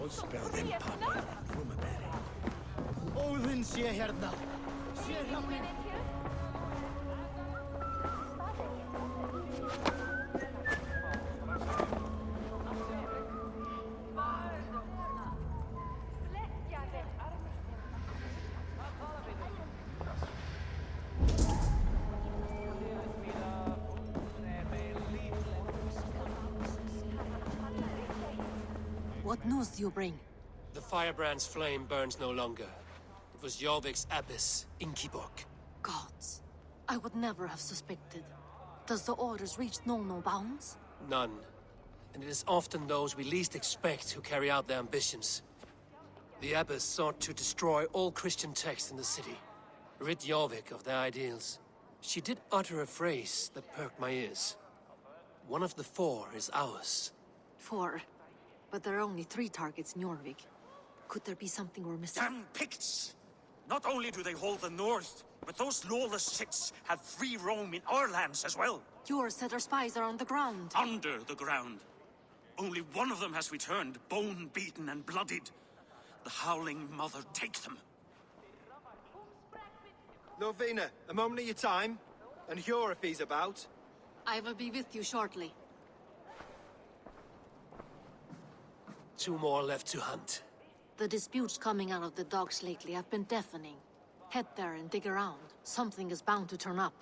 Spell them Papa. Odin sé hérna. Sé hjá mér. What news do you bring? The firebrand's flame burns no longer. It was Jorvik's abyss, Inkiborg. Gods, I would never have suspected. Does the orders reach no bounds? None. And it is often those we least expect who carry out their ambitions. The abbess sought to destroy all Christian texts in the city, rid Jorvik of their ideals. She did utter a phrase that perked my ears. One of the four is ours. 4. But there are only 3 targets in Jorvik. Could there be something we're missing? Damn Picts! Not only do they hold the north, but those lawless Sits have free roam in our lands as well. Yours said our spies are on the ground. Under the ground. Only one of them has returned, bone-beaten and bloodied. The Howling Mother take them. Lovina, a moment of your time. And Hjor if he's about. I will be with you shortly. 2 more left to hunt. The disputes coming out of the docks lately have been deafening. Head there and dig around. Something is bound to turn up.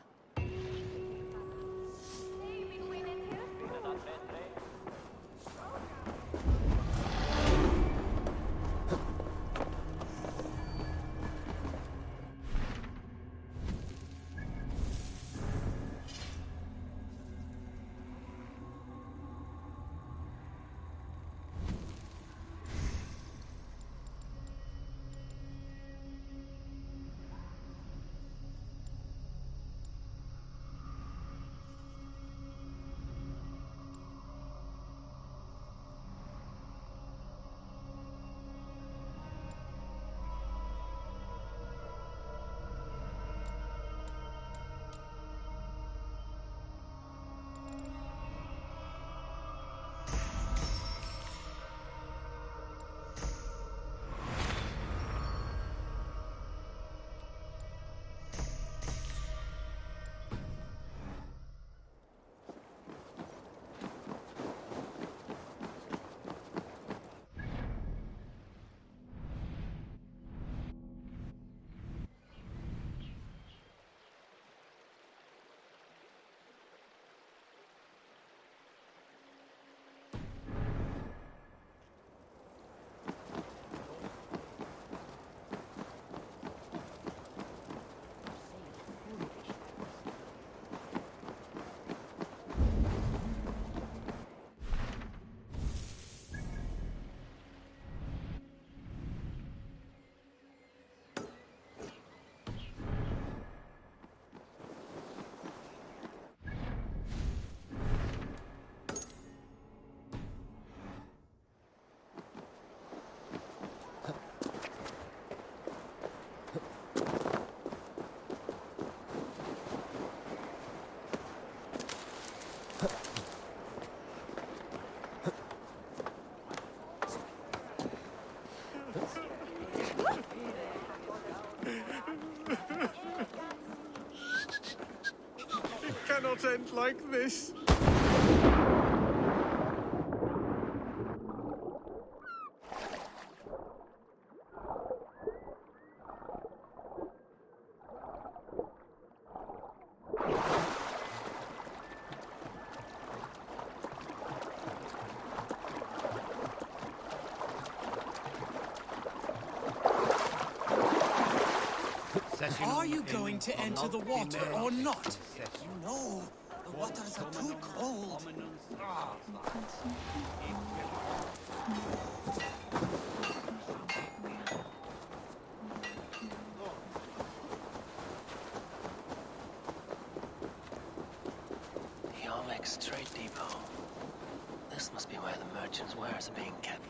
not end like this. Are you going to enter the water or not? No, the waters are too cold. The Olmec's trade depot. This must be where the merchants' wares are being kept.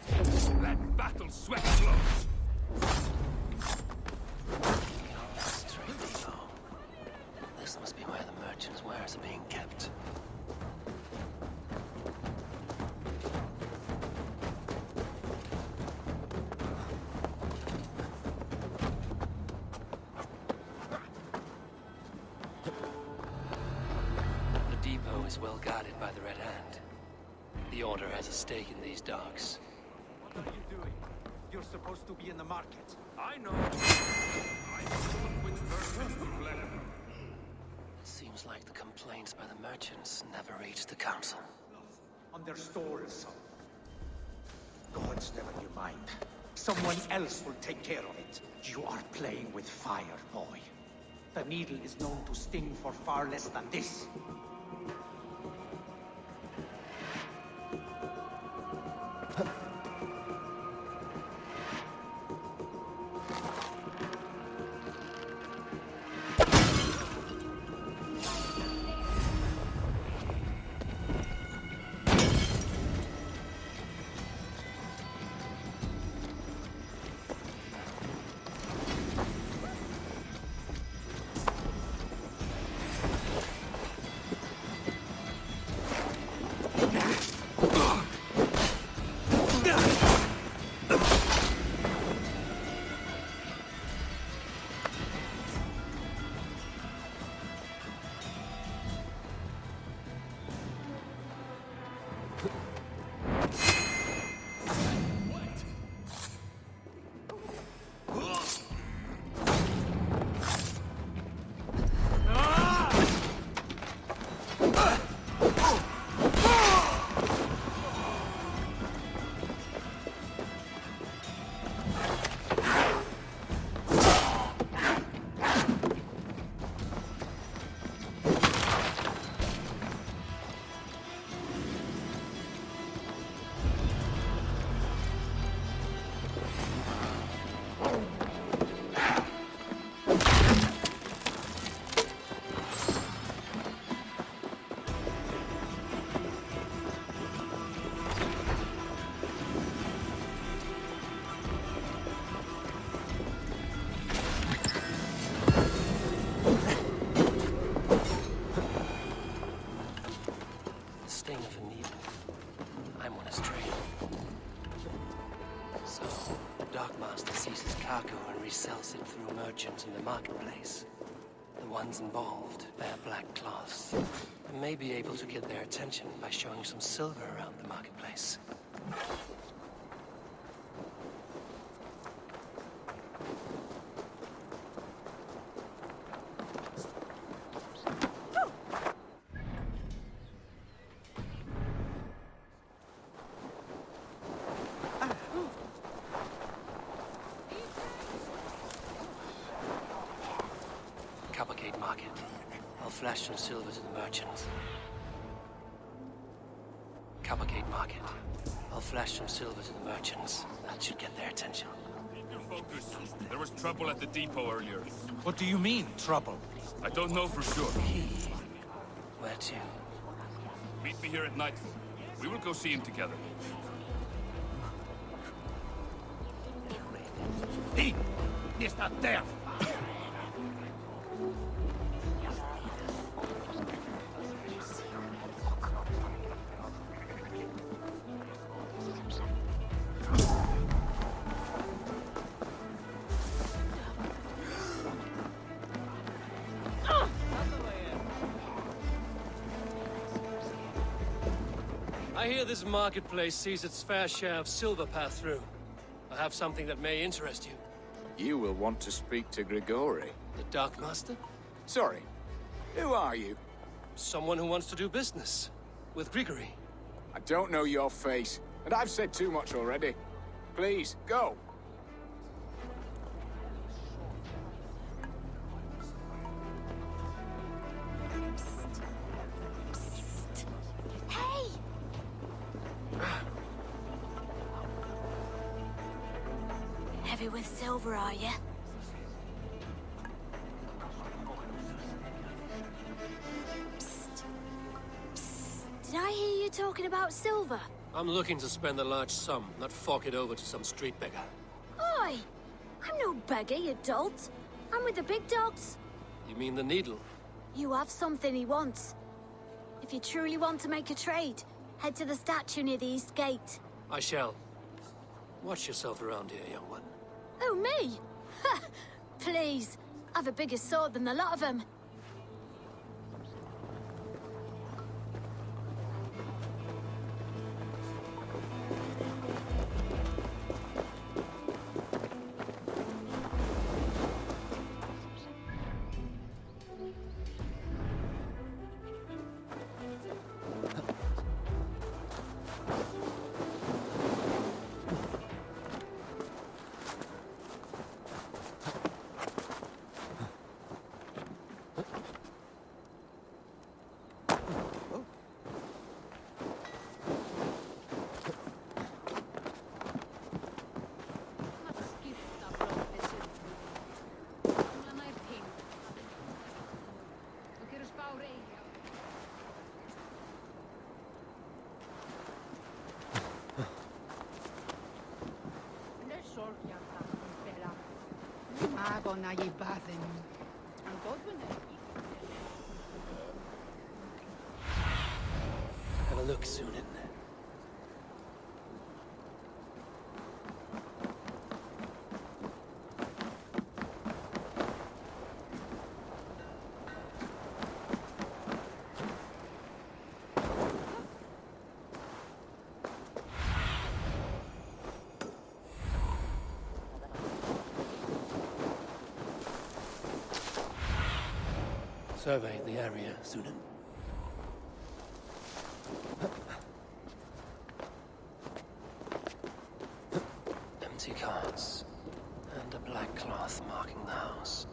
Let battle sweat flows! The Olmec's trade depot. This must be where the merchants' wares are being kept. The depot is well guarded by the Red Hand. The Order has a stake in these docks. What are you doing? You're supposed to be in the market. I know. I know which merchants to collect. It seems like the complaints by the merchants never reached the council. On their stores. Gods, never you mind. Someone else will take care of it. You are playing with fire, boy. The needle is known to sting for far less than this. cargo and resells it through merchants in the marketplace. The ones involved wear black cloths. I may be able to get their attention by showing some silver around the marketplace. Market. I'll flash some silver to the merchants. Coppergate Market. I'll flash some silver to the merchants. That should get their attention. Keep your focus. There was trouble at the depot earlier. What do you mean, trouble? I don't know for sure. Where to? Meet me here at nightfall. We will go see him together. He is not there. I hear this marketplace sees its fair share of silver pass through. I have something that may interest you. You will want to speak to Grigori. The Dark Master? Sorry, who are you? Someone who wants to do business. With Grigory. I don't know your face, and I've said too much already. Please, go. Hey! Heavy with silver, are you? Did I hear you talking about silver? I'm looking to spend a large sum, not fork it over to some street beggar. Oi! I'm no beggar, you dolt. I'm with the big dogs. You mean the needle? You have something he wants. If you truly want to make a trade, head to the statue near the east gate. I shall. Watch yourself around here, young one. Oh, me? Ha! Please. I've a bigger sword than the lot of them. Have a look, Sunan. Survey the area, Sunan. Empty carts, and a black cloth marking the house.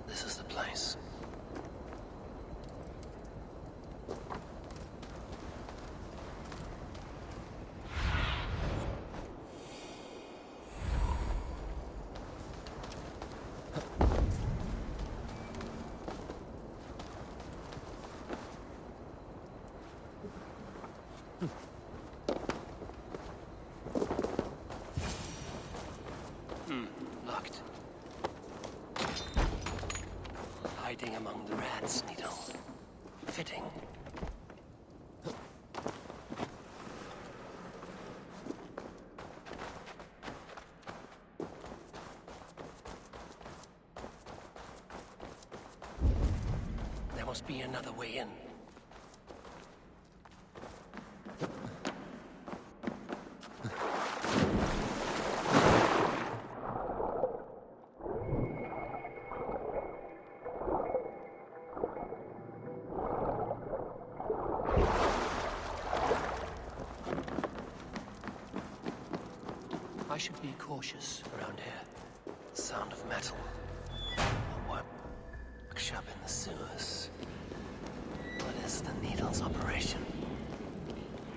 This is the place. Locked. Hiding among the rats, Needle. Fitting. There must be another way in. I should be cautious around here. Sound of metal. A workshop in the sewers. What is the Needle's operation?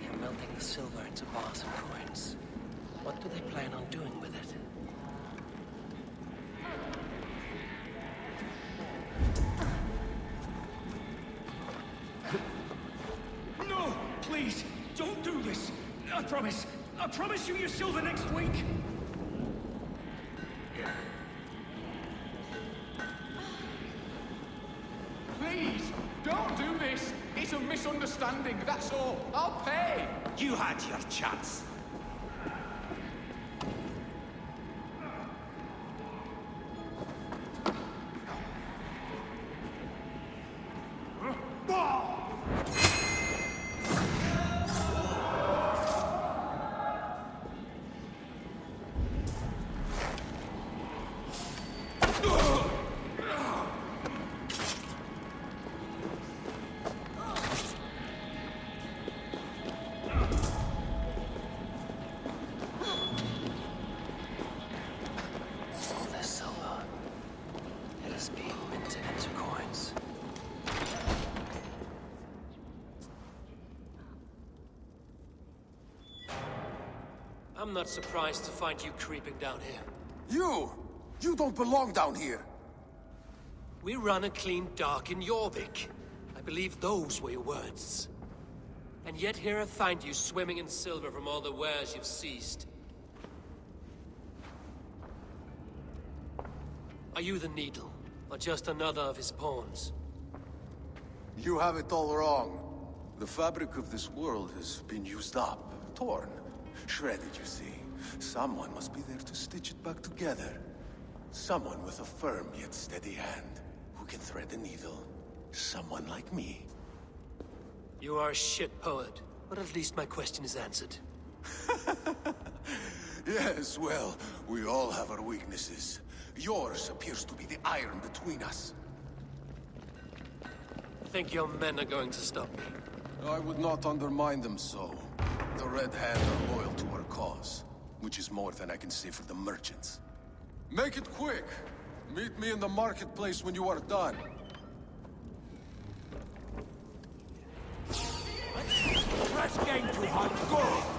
They're melting the silver into bars and coins. What do they plan on doing with it? No! Please, don't do this! I promise you your silver next week! Please, don't do this. It's a misunderstanding, that's all. I'll pay. You had your chance. I'm not surprised to find you creeping down here. You don't belong down here! We run a clean dock in Jorvik. I believe those were your words. And yet here I find you swimming in silver from all the wares you've seized. Are you the Needle, or just another of his pawns? You have it all wrong. The fabric of this world has been used up, torn, shredded, you see. Someone must be there to stitch it back together. Someone with a firm yet steady hand, who can thread the needle. Someone like me. You are a shit poet, but at least my question is answered. Yes, well, we all have our weaknesses. Yours appears to be the iron between us. Think your men are going to stop me? I would not undermine them so. The Red Hand are loyal to our cause, which is more than I can say for the merchants. Make it quick! Meet me in the marketplace when you are done. Fresh game to hunt, go!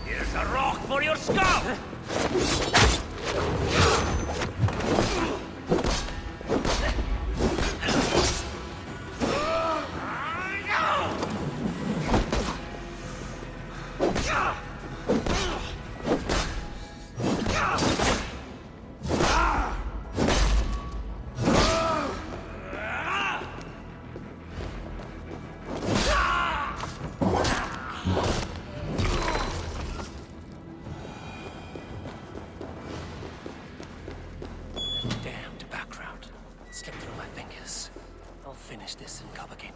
Here's a rock for your skull! Damned background. Slipped through my fingers. I'll finish this in Coppergate.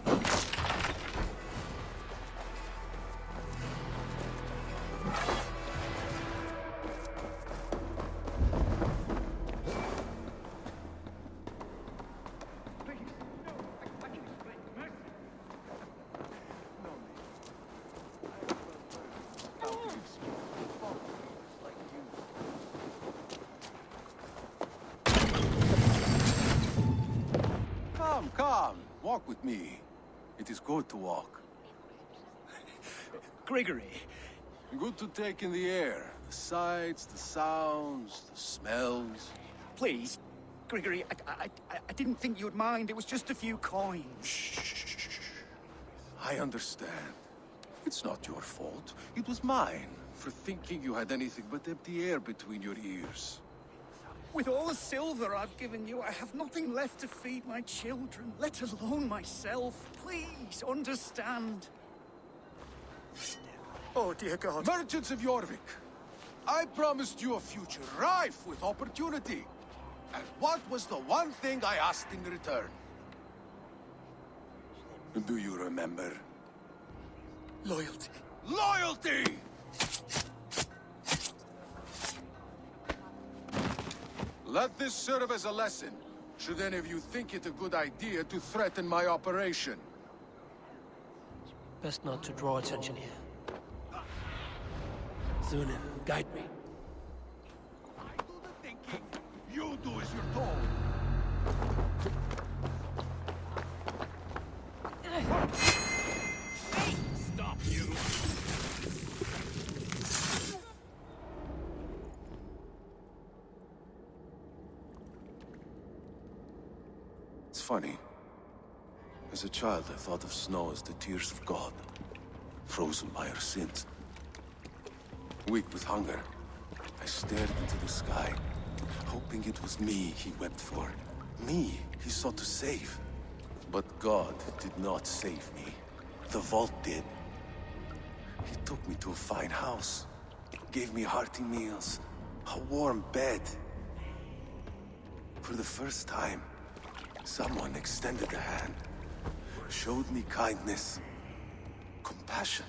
Come, walk with me. It is good to walk. Gregory, Good to take in the air. The sights, the sounds, the smells. please. Gregory, I didn't think you'd mind. It was just a few coins. Shh. I understand. It's not your fault. It was mine, for thinking you had anything but empty air between your ears. With all the silver I've given you, I have nothing left to feed my children, let alone myself. Please, understand. Oh, dear God. Merchants of Jorvik, I promised you a future rife with opportunity. And what was the one thing I asked in return? Do you remember? Loyalty. Loyalty! Let this serve as a lesson, should any of you think it a good idea to threaten my operation. Best not to draw attention here. Zunin, guide me. I do the thinking, you do as you're told. Stop you! It's funny. As a child, I thought of snow as the tears of God, frozen by our sins. Weak with hunger, I I stared into the sky, hoping it was me he wept for. Me he sought to save. But God did not save me. The vault did. He took me to a fine house, gave me hearty meals, a warm bed. For the first time, someone extended a hand, showed me kindness, compassion.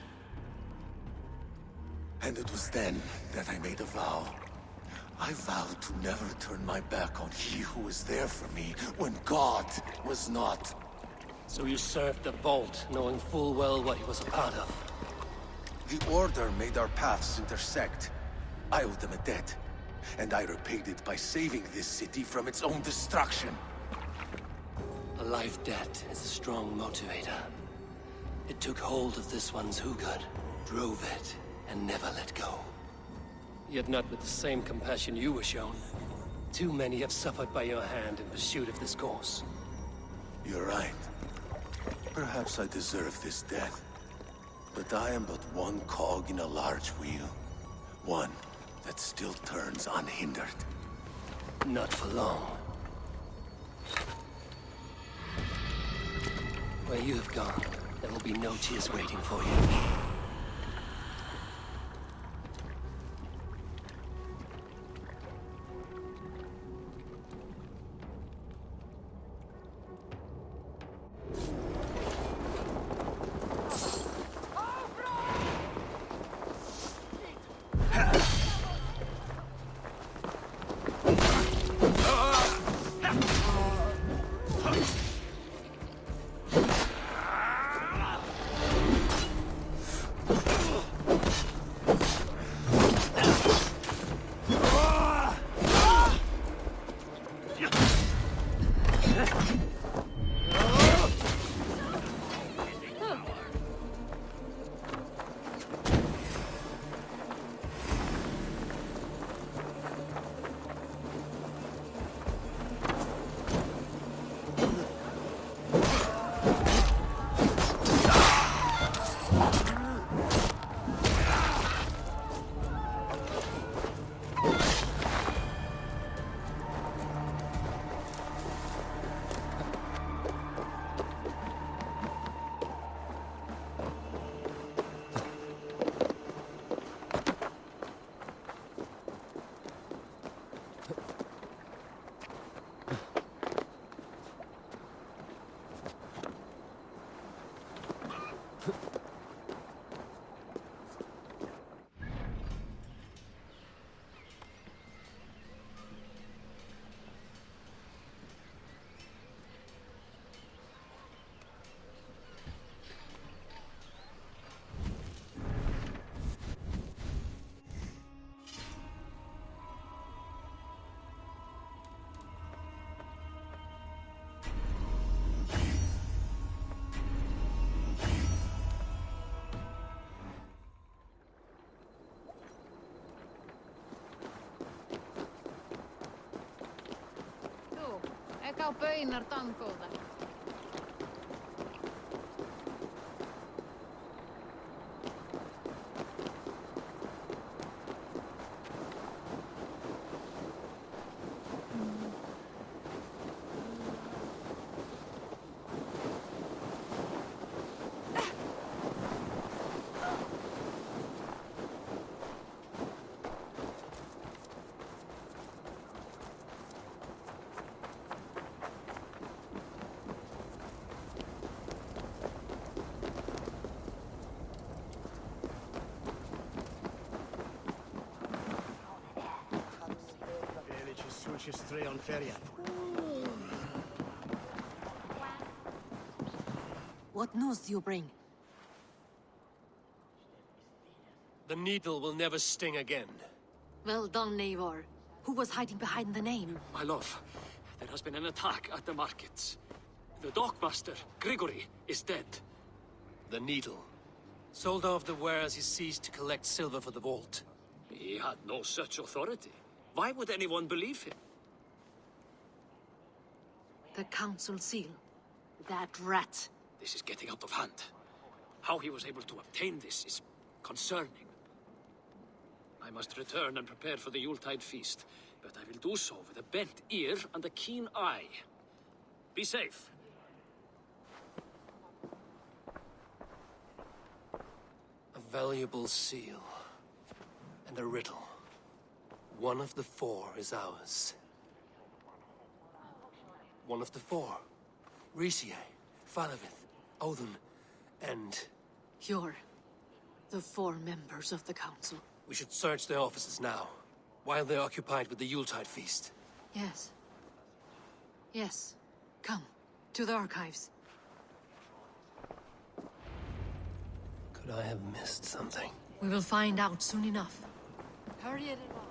And it was then that I made a vow. I vowed to never turn my back on he who was there for me when God was not. So you served the Vault, knowing full well what he was a part of. The Order made our paths intersect. I owed them a debt, and I repaid it by saving this city from its own destruction. A life debt is a strong motivator. It took hold of this one's Hugad, drove it, and never let go. Yet not with the same compassion you were shown. Too many have suffered by your hand in pursuit of this cause. You're right. Perhaps I deserve this death. But I am but one cog in a large wheel. One that still turns unhindered. Not for long. Where you have gone, there will be no tears waiting for you. Eka pöinar tankolta. What news do you bring? The needle will never sting again. Well done, Eivor. Who was hiding behind the name? My love, there has been an attack at the markets. The dockmaster, Grigory, is dead. The needle. Sold off the wares he seized to collect silver for the vault. He had no such authority. Why would anyone believe him? The council seal. That rat. This is getting out of hand. How he was able to obtain this is concerning. I must return and prepare for the Yuletide feast, but I will do so with a bent ear and a keen eye. Be safe. A valuable seal. And a riddle. One of the four is ours. One of the four. Ricie, Falavith, Odin, and... You're the four members of the council. We should search their offices now, while they're occupied with the Yuletide feast. Yes. Yes. Come, to the archives. Could I have missed something? We will find out soon enough. Hurry it along.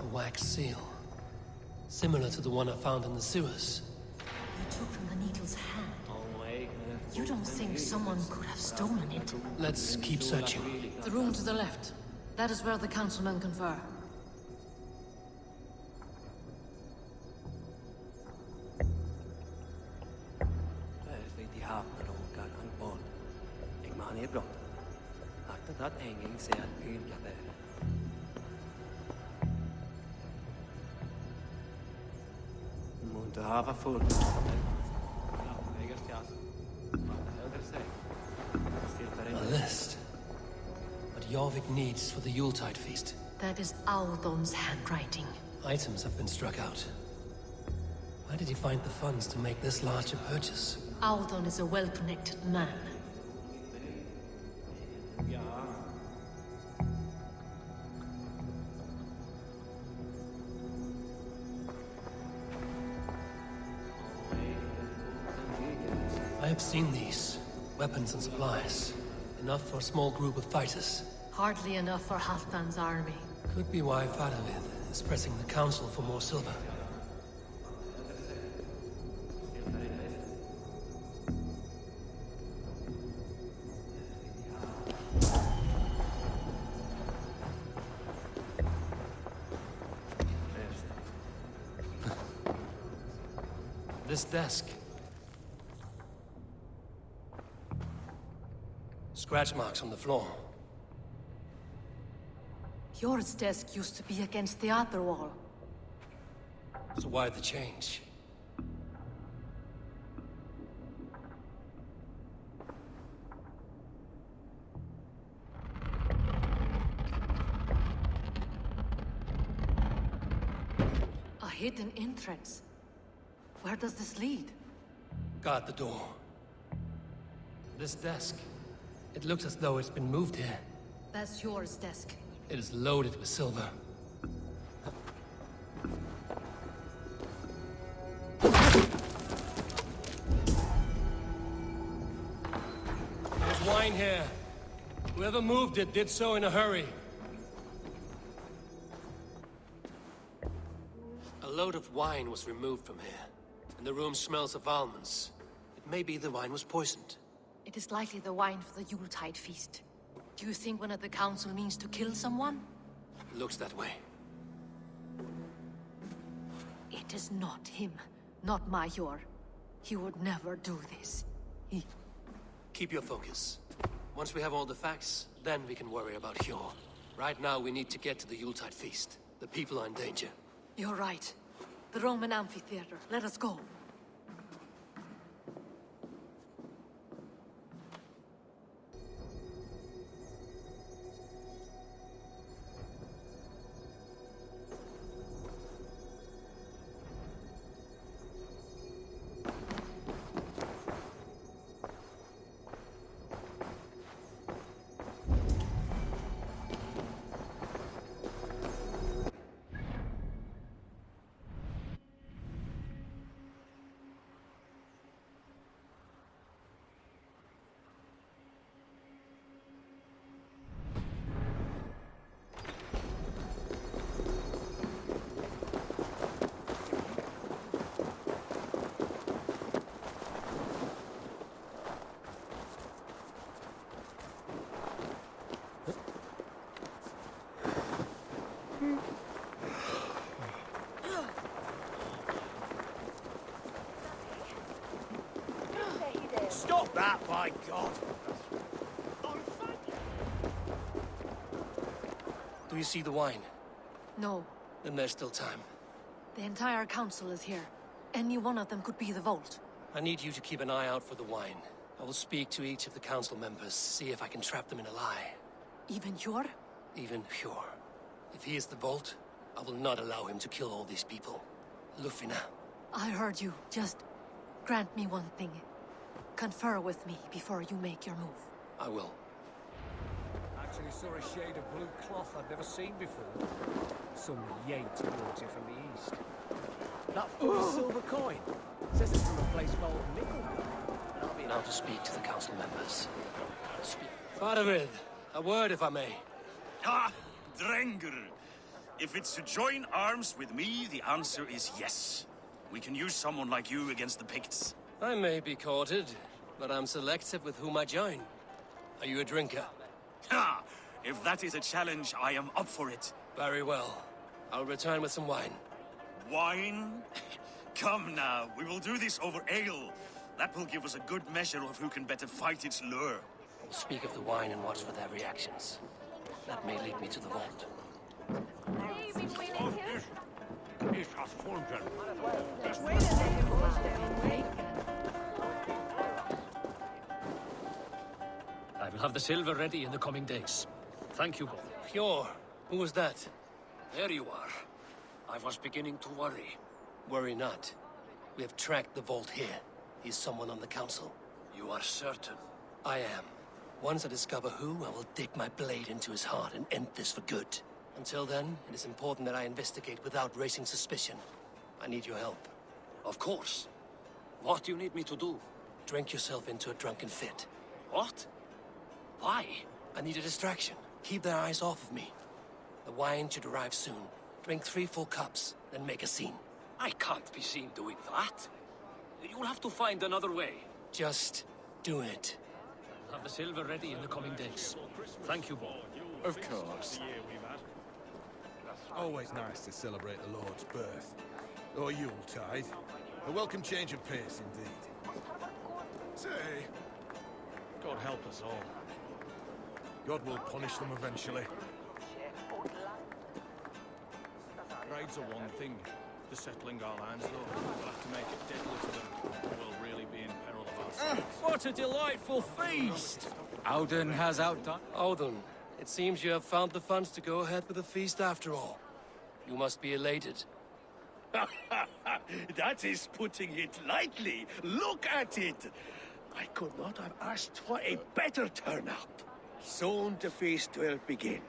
A wax seal. Similar to the one I found in the sewers. You took from the needle's hand. You don't think someone could have stolen it? Let's keep searching. The room to the left. That is where the councilmen confer. A list. What Jorvik needs for the Yuletide feast. That is Audon's handwriting. Items have been struck out. Where did he find the funds to make this large a purchase? Audon is a well-connected man. I have seen these. Weapons and supplies. Enough for a small group of fighters. Hardly enough for Halfdan's army. Could be why Faravith is pressing the council for more silver. This desk. Scratch marks on the floor. Yours desk used to be against the other wall. So why the change? A hidden entrance. Where does this lead? Guard the door. This desk. It looks as though it's been moved here. That's yours desk. It is loaded with silver. There's wine here. Whoever moved it did so in a hurry. A load of wine was removed from here, and the room smells of almonds. It may be the wine was poisoned. It is likely the wine for the Yuletide feast. Do you think one of the council means to kill someone? Looks that way. It is not him, not Major. He would never do this. Keep your focus. Once we have all the facts, then we can worry about Hjor. Right now, we need to get to the Yuletide feast. The people are in danger. You're right. The Roman amphitheater. Let us go. Stop that, by God! Do you see the wine? No, Then there's still time. the entire council is here. Any one of them could be the vault. I need you to keep an eye out for the wine. I will speak to each of the council members, see if I can trap them in a lie. Even Hjor? Even Hjor. If he is the vault, I will not allow him to kill all these people. Lufina. I heard you. Just grant me one thing. Confer with me before you make your move. I will. Actually saw a shade of blue cloth I'd never seen before. Some Yate brought it from the east. That full silver coin. Says it's from a place called Nickel. Now to speak to the council members. Faravid, a word if I may. Ah, Drenger. If it's to join arms with me, the answer is yes. We can use someone like you against the Picts. I may be courted, but I'm selective with whom I join. Are you a drinker? Ha! If that is a challenge, I am up for it. Very well. I'll return with some wine. Wine? Come now, we will do this over ale. That will give us a good measure of who can better fight its lure. I'll speak of the wine and watch for their reactions. That may lead me to the vault. I will have the silver ready in the coming days. Thank you both. Hjor, who was that? There you are. I was beginning to worry. Worry not. We have tracked the vault here. He's someone on the council. You are certain? I am. Once I discover who, I will dig my blade into his heart and end this for good. Until then, it is important that I investigate without raising suspicion. I need your help. Of course. What do you need me to do? Drink yourself into a drunken fit. What? Why? I need a distraction. Keep their eyes off of me. The wine should arrive soon. Drink 3 full cups, then make a scene. I can't be seen doing that. You'll have to find another way. Just do it. I'll have the silver ready in the coming days. Thank you both. Of course. Always nice to celebrate the Lord's birth. Or Yuletide. A welcome change of pace, indeed. Say, God help us all. God will punish them eventually. Raids are one thing. The settling our lands, though, we'll have to make it deadly to them. We'll really be in peril of ourselves. What a delightful feast! Auden has outdone... Auden, it seems you have found the funds to go ahead with the feast after all. You must be elated. That is putting it lightly. Look at it. I could not have asked for a better turnout. Soon the feast will begin.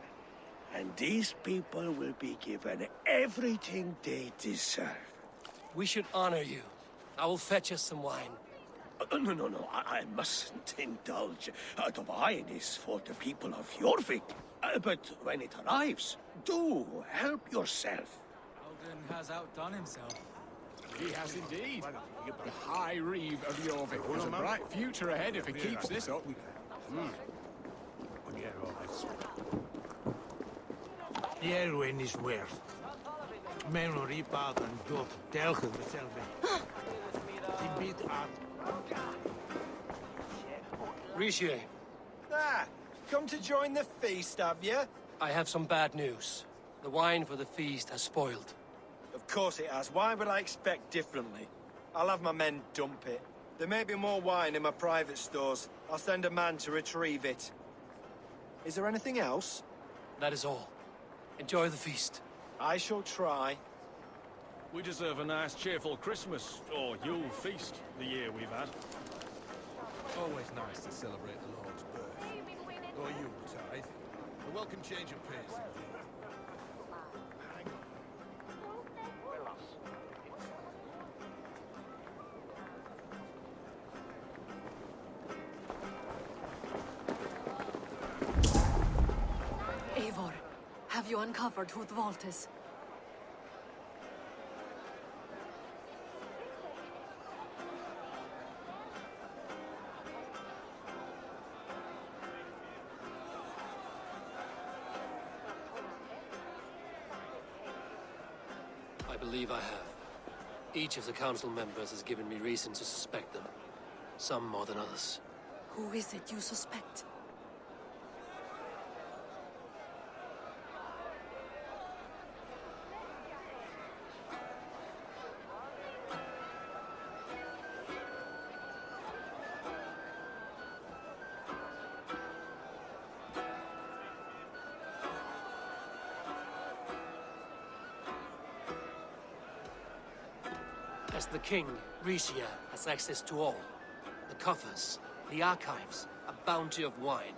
And these people will be given everything they deserve. We should honor you. I will fetch us some wine. No, I mustn't indulge. The wine is for the people of Jorvik. But when it arrives, do help yourself. Auden has outdone himself. he has indeed. The High Reeve of Jorvik has a bright future ahead if he keeps this up. The Elwyn is worth. Men or ripad and dot telgen dezelfde. Die biedt aan. Richier, Ah, come to join the feast, have you? I have some bad news. The wine for the feast has spoiled. Of course it has. Why would I expect differently? I'll have my men dump it. There may be more wine in my private stores. I'll send a man to retrieve it. Is there anything else? That is all. Enjoy the feast. I shall try. We deserve a nice, cheerful Christmas, or Yule feast, the year we've had. Always nice to celebrate the Lord's birth. Or Yuletide. A welcome change of pace, indeed. Eivor, have you uncovered who the vault is? I believe I have. Each of the council members has given me reason to suspect them. some more than others. Who is it you suspect? As the king, Rishia has access to all. The coffers, the archives, a bounty of wine.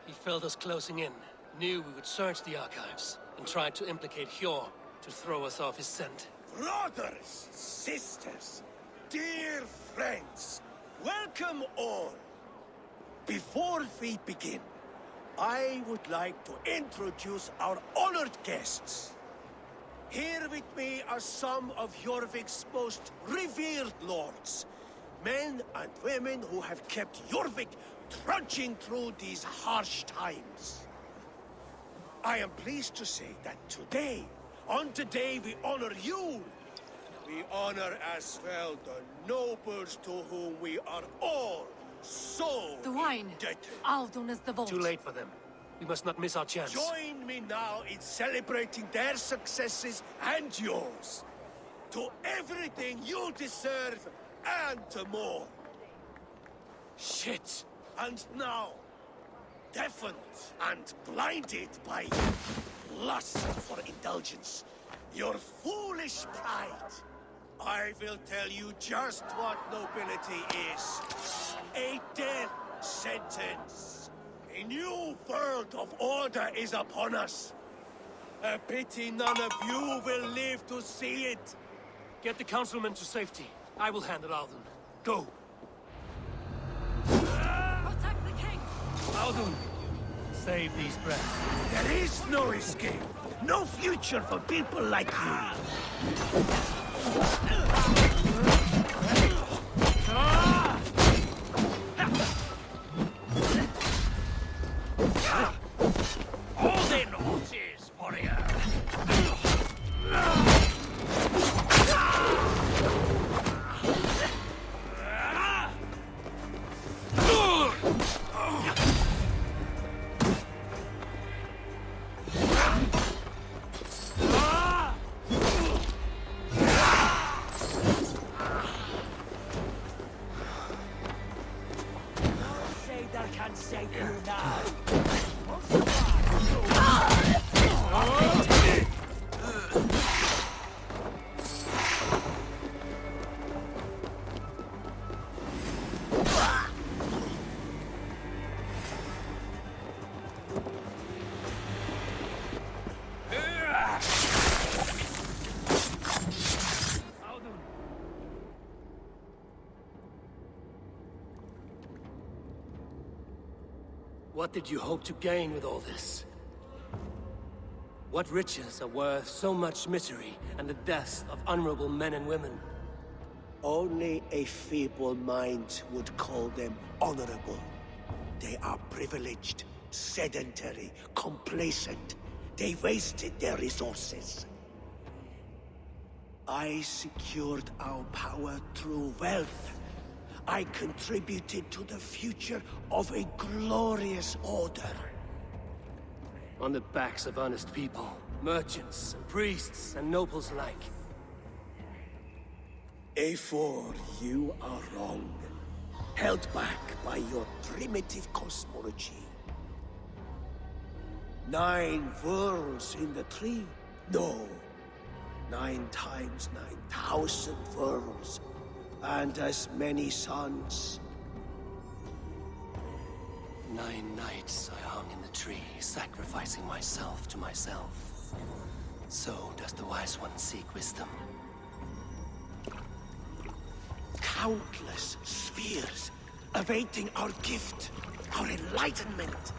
He felt us closing in, knew we would search the archives, and tried to implicate Hjor to throw us off his scent. Brothers, sisters, dear friends, welcome all. Before we begin, I would like to introduce our honored guests. Here with me are some of Jorvik's most revered lords. Men and women who have kept Jorvik trudging through these harsh times. I am pleased to say that today, on today we honor you. We honor as well the nobles to whom we are all so The wine. indebted. Aldun is the vault. Too late for them. We must not miss our chance. Join me now in celebrating their successes and yours. To everything you deserve and to more. Shit! And now, deafened and blinded by lust for indulgence, your foolish pride, I will tell you just what nobility is. A death sentence. A new world of order is upon us. A pity none of you will live to see it. Get the councilmen to safety. I will handle Aldun. Go! Protect the king! Aldun! Save these breaths. There is no escape. No future for people like you. All the horses, warrior! Shader can save you now. What did you hope to gain with all this? What riches are worth so much misery and the deaths of honorable men and women? Only a feeble mind would call them honorable. They are privileged, sedentary, complacent. They wasted their resources. I secured our power through wealth. I contributed to the future of a glorious order. On the backs of honest people, merchants and priests and nobles alike. A4, you are wrong. Held back by your primitive cosmology. 9 worlds in the tree? No. 9 times 9,000 worlds. And as many suns. 9 nights I hung in the tree, sacrificing myself to myself. So does the Wise One seek wisdom. Countless spheres awaiting our gift, our enlightenment.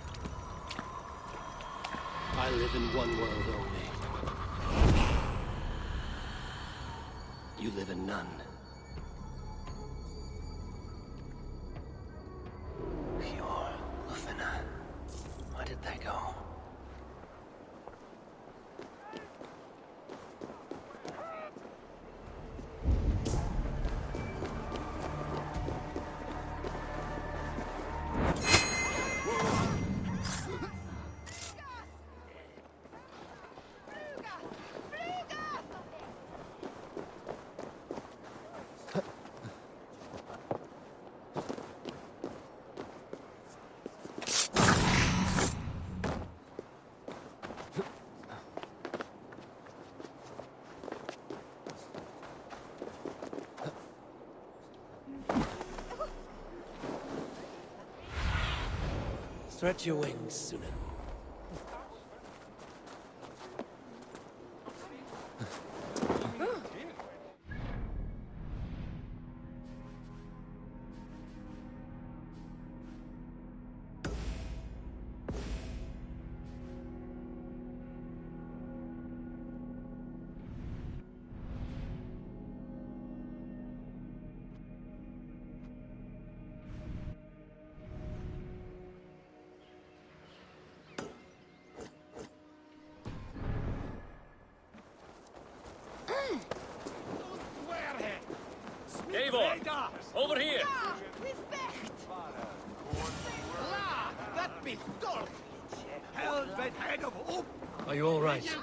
I live in one world only. You live in none. Pure Lufina. Where did they go? Stretch your wings, Sunan. Eivor, over here! Are you all right?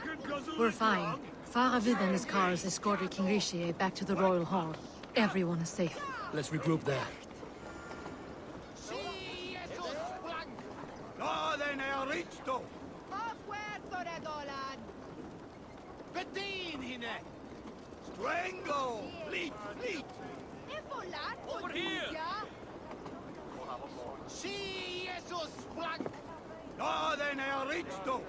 We're fine. Faravid and his cars escorted King Rishi back to the Royal Hall. Everyone is safe. Let's regroup there. Over here! Sí, esos blancos. No, then I reached them.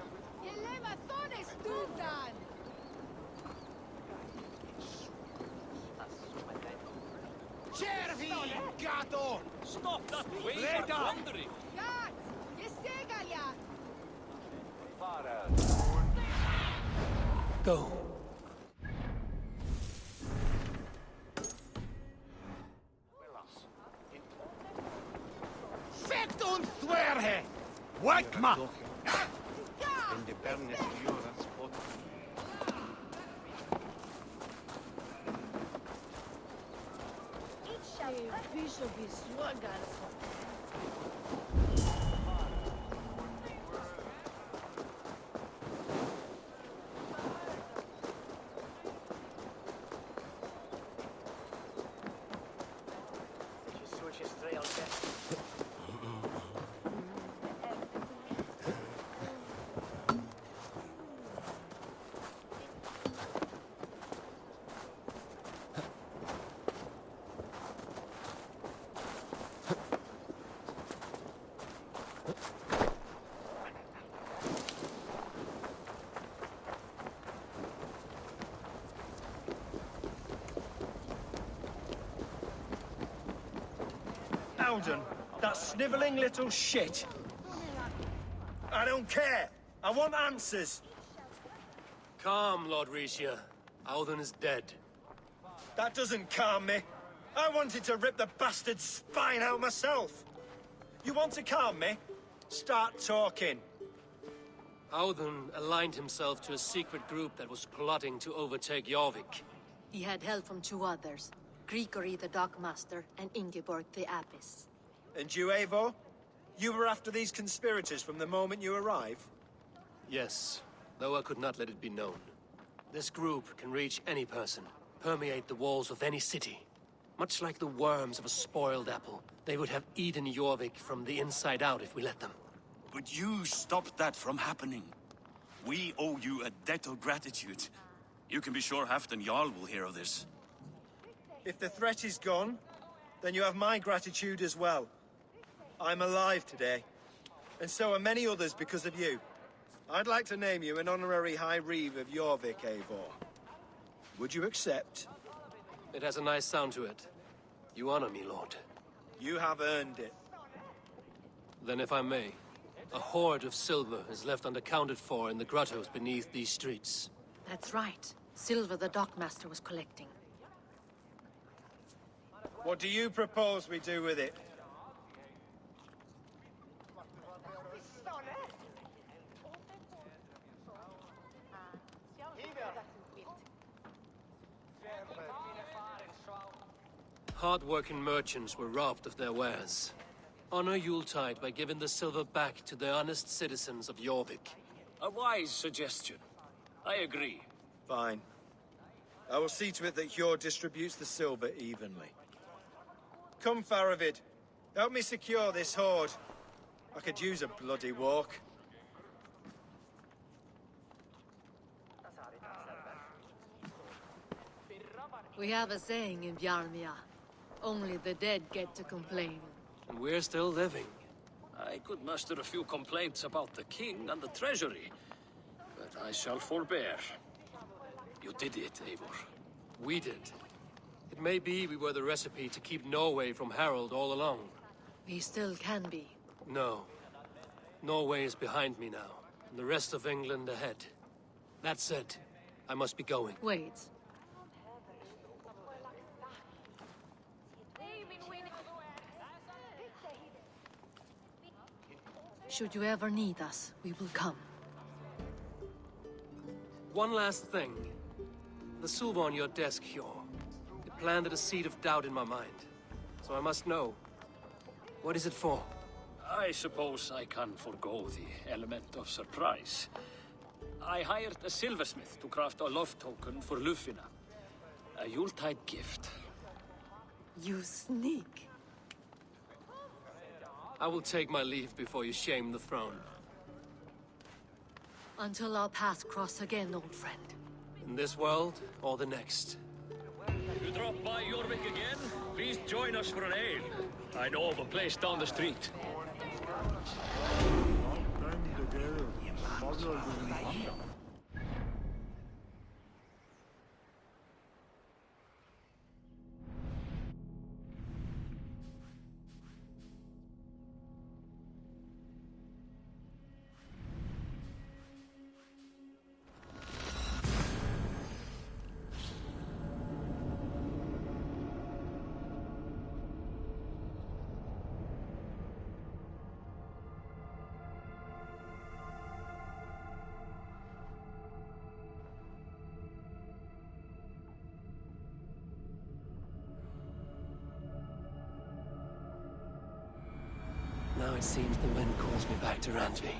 Cervi, gato! Stop that way! Leda! We're wandering! Go. Fett und Zwerhe! Wakma! In the Bernes Jurans spot. Bishop is swagger. Alden, that snivelling little shit. I don't care. I want answers. Calm, Lord Rishia. Alden is dead. That doesn't calm me. I wanted to rip the bastard's spine out myself. You want to calm me? Start talking. Alden aligned himself to a secret group that was plotting to overtake Jorvik. He had help from two others. Grigory the Dockmaster and Ingeborg the Abbess. And you, Eivor? You were after these conspirators from the moment you arrived? Yes, though I could not let it be known. This group can reach any person, permeate the walls of any city. Much like the worms of a spoiled apple, they would have eaten Jorvik from the inside out if we let them. But you stopped that from happening. We owe you a debt of gratitude. You can be sure Halfdan Jarl will hear of this. If the threat is gone, then you have my gratitude as well. I'm alive today, and so are many others because of you. I'd like to name you an honorary High Reeve of Jorvik, Eivor. Would you accept? It has a nice sound to it. You honor me, Lord. You have earned it. Then if I may, a hoard of silver is left unaccounted for in the grottos beneath these streets. That's right. Silver the Dockmaster was collecting. What do you propose we do with it? Hard-working merchants were robbed of their wares. Honor Yuletide by giving the silver back to the honest citizens of Jorvik. A wise suggestion. I agree. Fine. I will see to it that Hjord distributes the silver evenly. Come, Faravid. Help me secure this hoard. I could use a bloody walk. We have a saying in Bjarmia. Only the dead get to complain. And we're still living. I could muster a few complaints about the king and the treasury, but I shall forbear. You did it, Eivor. We did. It may be we were the recipe to keep Norway from Harold all along. We still can be. No. Norway is behind me now, and the rest of England ahead. That said, I must be going. Wait. Should you ever need us, we will come. One last thing. The silver on your desk, Hjor. It planted a seed of doubt in my mind. So I must know. What is it for? I suppose I can forego the element of surprise. I hired a silversmith to craft a love token for Lufina. A Yuletide gift. You sneak. I will take my leave before you shame the throne. Until our paths cross again, old friend. In this world, or the next. You drop by Jorvik again? Please join us for an ale. I know of a place down the street. Now it seems the wind calls me back to Randvi.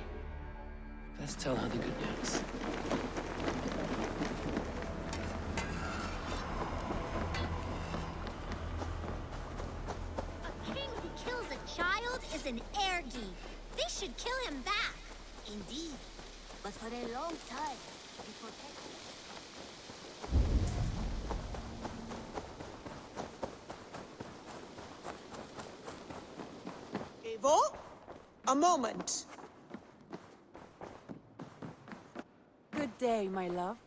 Let's tell her the good news. A king who kills a child is an ergi. They should kill him back. Indeed. But for a long time, he protected. Eivor? A moment. Good day, my love.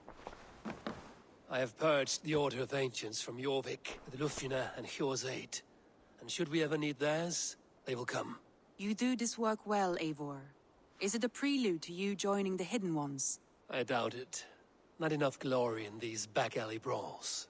I have purged the Order of Ancients from Jorvik with Lufina and Hjor's aid. And should we ever need theirs, they will come. You do this work well, Eivor. Is it a prelude to you joining the Hidden Ones? I doubt it. Not enough glory in these back-alley brawls.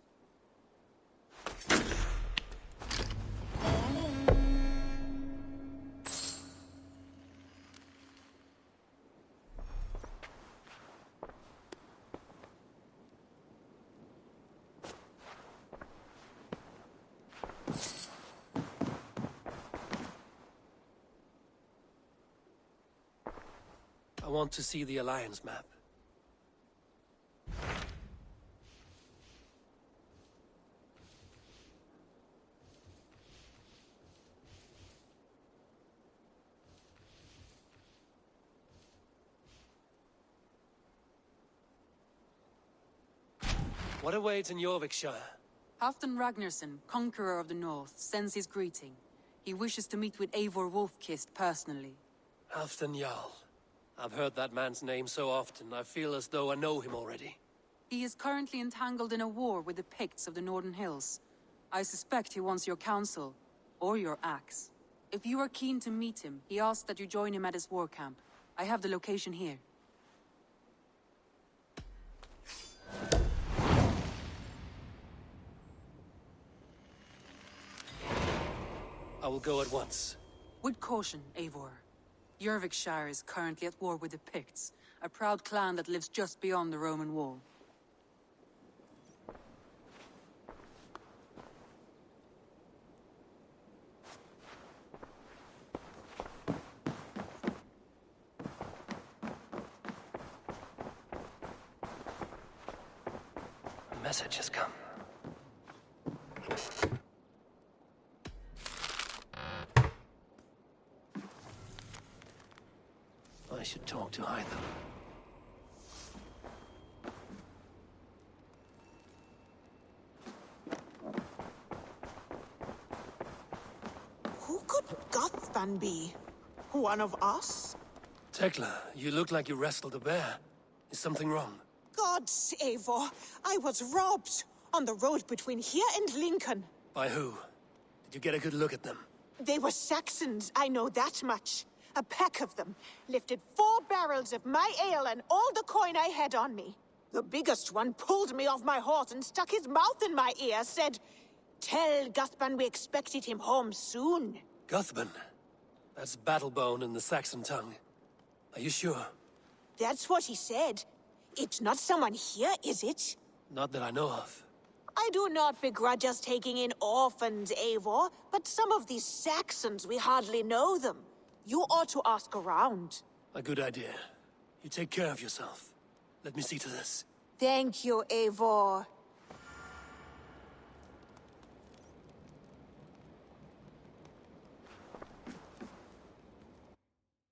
I want to see the Alliance map. What awaits in Jorvikshire? Halfdan Ragnarsson, Conqueror of the North, sends his greeting. He wishes to meet with Eivor Wolfkist personally. Halfdan Jarl. I've heard that man's name so often, I feel as though I know him already. He is currently entangled in a war with the Picts of the Northern Hills. I suspect he wants your counsel, or your axe. If you are keen to meet him, he asks that you join him at his war camp. I have the location here. I will go at once. With caution, Eivor. Jorvikshire is currently at war with the Picts, a proud clan that lives just beyond the Roman wall. A message has come. I should talk to either. Who could Gothvan be? One of us? Tekla, you look like you wrestled a bear. Is something wrong? Gods, Eivor, I was robbed on the road between here and Lincoln. By who? Did you get a good look at them? They were Saxons, I know that much. A pack of them lifted 4 barrels of my ale and all the coin I had on me. The biggest one pulled me off my horse and stuck his mouth in my ear, said, "Tell Guthban we expected him home soon." Guthban? That's Battlebone in the Saxon tongue. Are you sure? That's what he said. It's not someone here, is it? Not that I know of. I do not begrudge us taking in orphans, Eivor, but some of these Saxons, we hardly know them. You ought to ask around. A good idea. You take care of yourself. Let me see to this. Thank you, Eivor.